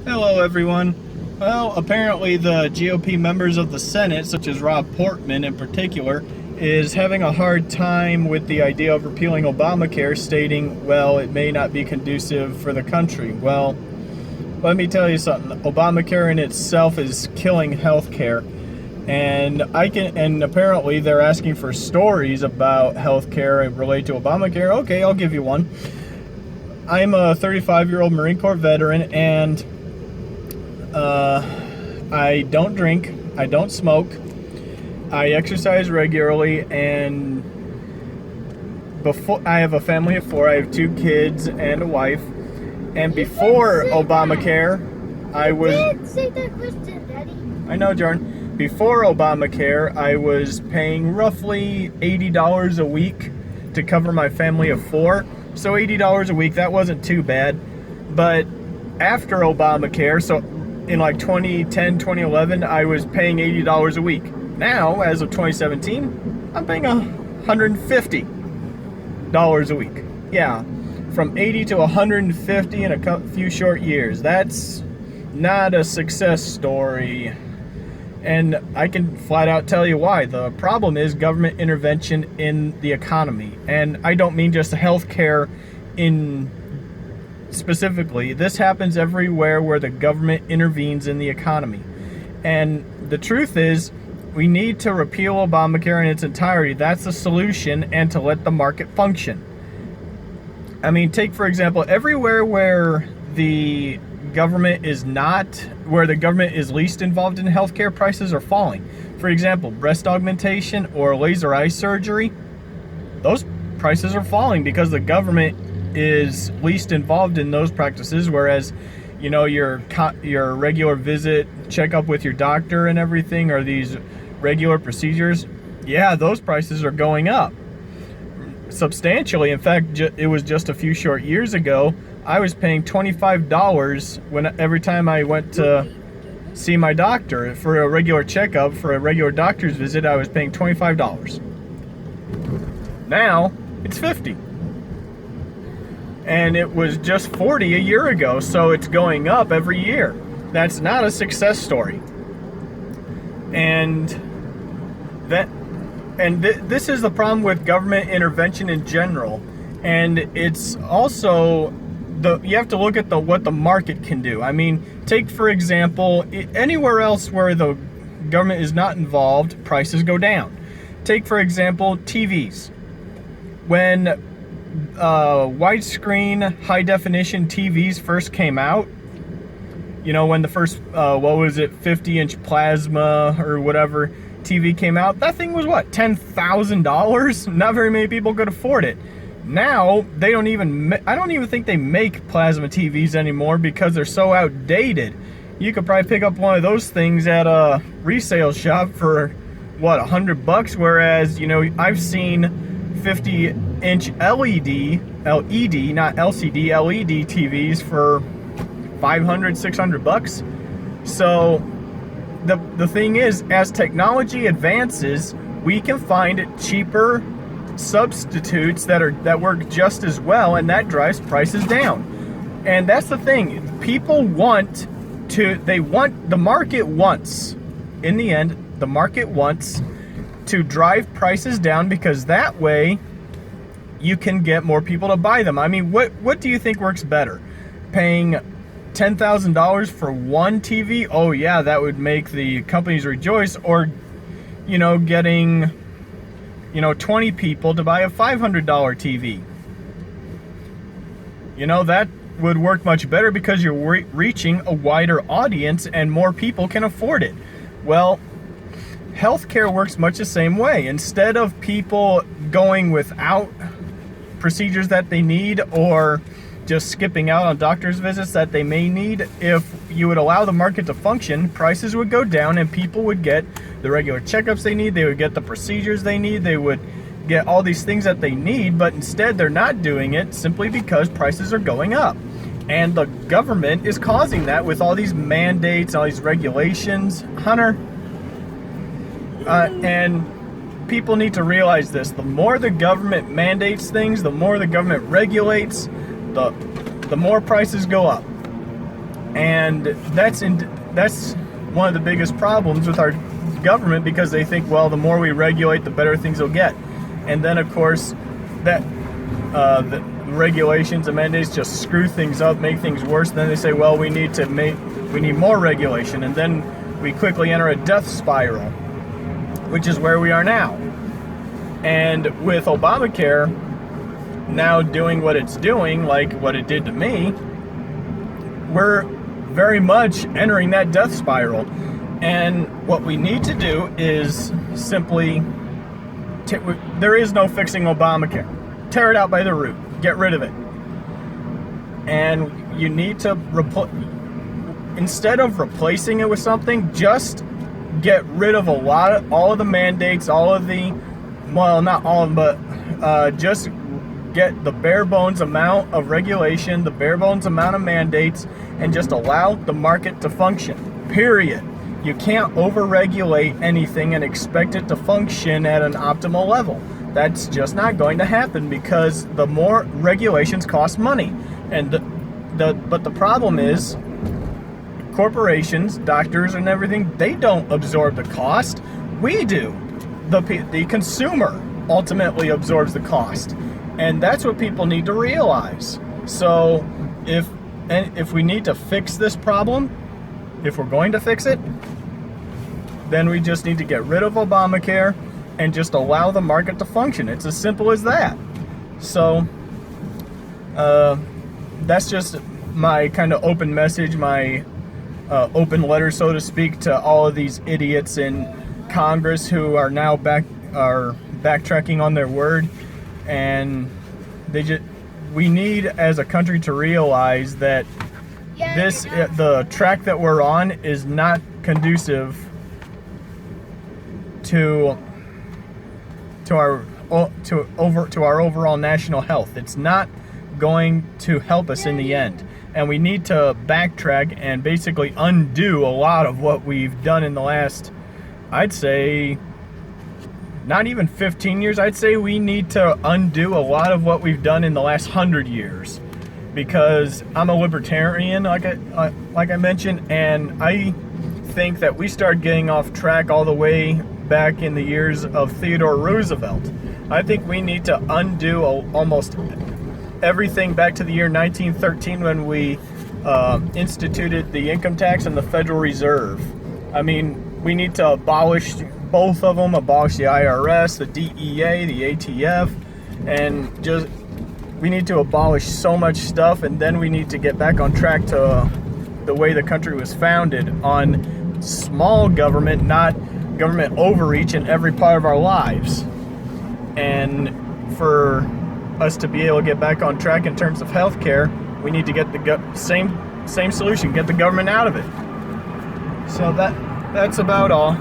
Hello, everyone. Well, apparently the GOP members of the Senate, such as Rob Portman in particular, is having a hard time with the idea of repealing Obamacare, stating, well, it may not be conducive for the country. Well, let me tell you something. Obamacare in itself is killing healthcare. And apparently they're asking for stories about healthcare related to Obamacare. Okay, I'll give you one. I'm a 35-year-old Marine Corps veteran, and I don't drink, I don't smoke, I exercise regularly, and I have a family of 4. I have 2 kids and a wife. And before Obamacare, I was... You did say that question, Daddy. I know, Jordan. Before Obamacare, I was paying roughly $80 a week to cover my family of 4. So $80 a week, that wasn't too bad. But after Obamacare, so in like 2010, 2011, I was paying $80 a week. Now, as of 2017, I'm paying $150 a week. Yeah, from 80 to 150 in a few short years. That's not a success story. And I can flat out tell you why. The problem is government intervention in the economy. And I don't mean just healthcare in specifically. This happens everywhere where the government intervenes in the economy. And the truth is, we need to repeal Obamacare in its entirety. That's the solution, and to let the market function. I mean, take for example, everywhere where the government is least involved in healthcare, prices are falling. For example, breast augmentation or laser eye surgery, those prices are falling because the government is least involved in those practices, whereas, you know, your regular visit, checkup with your doctor and everything, or these regular procedures, yeah, those prices are going up substantially. In fact, it was just a few short years ago, I was paying $25 every time I went to see my doctor. For a regular checkup, for a regular doctor's visit, I was paying $25. Now, it's $50. And it was just $40 a year ago, so it's going up every year. That's not a success story. And this is the problem with government intervention in general. And it's also you have to look at what the market can do. I mean, take for example, anywhere else where the government is not involved, prices go down. Take for example, TVs. When widescreen high definition TVs first came out, you know, when the first 50-inch plasma or whatever TV came out, that thing was what, $10,000? Not very many people could afford it. Now I don't even think they make plasma TVs anymore because they're so outdated. You could probably pick up one of those things at a resale shop for what, $100, whereas, you know, I've seen 50-inch LED, not LCD, LED TVs for $500, $600. So the thing is, as technology advances, we can find want substitutes that work just as well, and that drives prices down. And that's the thing. The market wants, in the end, the market wants to drive prices down, because that way you can get more people to buy them. I mean, what do you think works better? Paying $10,000 for one TV? Oh yeah, that would make the companies rejoice. Or, you know, getting, 20 people to buy a $500 TV. You know, that would work much better because you're reaching a wider audience and more people can afford it. Well, healthcare works much the same way. Instead of people going without procedures that they need, or just skipping out on doctor's visits that they may need, if you would allow the market to function, prices would go down and people would get the regular checkups they need, they would get the procedures they need, they would get all these things that they need. But instead they're not doing it simply because prices are going up. And the government is causing that with all these mandates, all these regulations. Hunter, and people need to realize this. The more the government mandates things, the more the government regulates, the more prices go up. And that's one of the biggest problems with our government, because they think, well, the more we regulate, the better things will get. And then, of course, that the regulations and mandates just screw things up, make things worse. Then they say, well, we need more regulation, and then we quickly enter a death spiral, which is where we are now. And with Obamacare now doing what it's doing, like what it did to me, we're very much entering that death spiral. And what we need to do is simply, there is no fixing Obamacare. Tear it out by the root. Get rid of it. And you need to, instead of replacing it with something, just get rid of all of the mandates, well, not all of them, but just get the bare bones amount of regulation, the bare bones amount of mandates, and just allow the market to function. Period. You can't over-regulate anything and expect it to function at an optimal level. That's just not going to happen, because the more regulations cost money. And but the problem is, corporations, doctors, and everything, they don't absorb the cost. We do. The consumer ultimately absorbs the cost. And that's what people need to realize. So if we need to fix this problem, if we're going to fix it, then we just need to get rid of Obamacare and just allow the market to function. It's as simple as that. So that's just my kind of open message, my open letter, so to speak, to all of these idiots in Congress who are now backtracking on their word. And we need, as a country, to realize that the track that we're on is not conducive to our overall national health. It's not going to help us in the end. And we need to backtrack and basically undo a lot of what we've done in the last, I'd say, not even 15 years. I'd say we need to undo a lot of what we've done in the last 100 years. Because I'm a libertarian, like I mentioned, and I think that we started getting off track all the way back in the years of Theodore Roosevelt. I think we need to undo almost everything back to the year 1913, when we instituted the income tax and the Federal Reserve. I mean, we need to abolish both of them, abolish the IRS, the DEA, the ATF, and just, we need to abolish so much stuff, and then we need to get back on track to the way the country was founded, on small government, not government overreach in every part of our lives. And for us to be able to get back on track in terms of healthcare, we need to get the same solution, get the government out of it. So that's about all.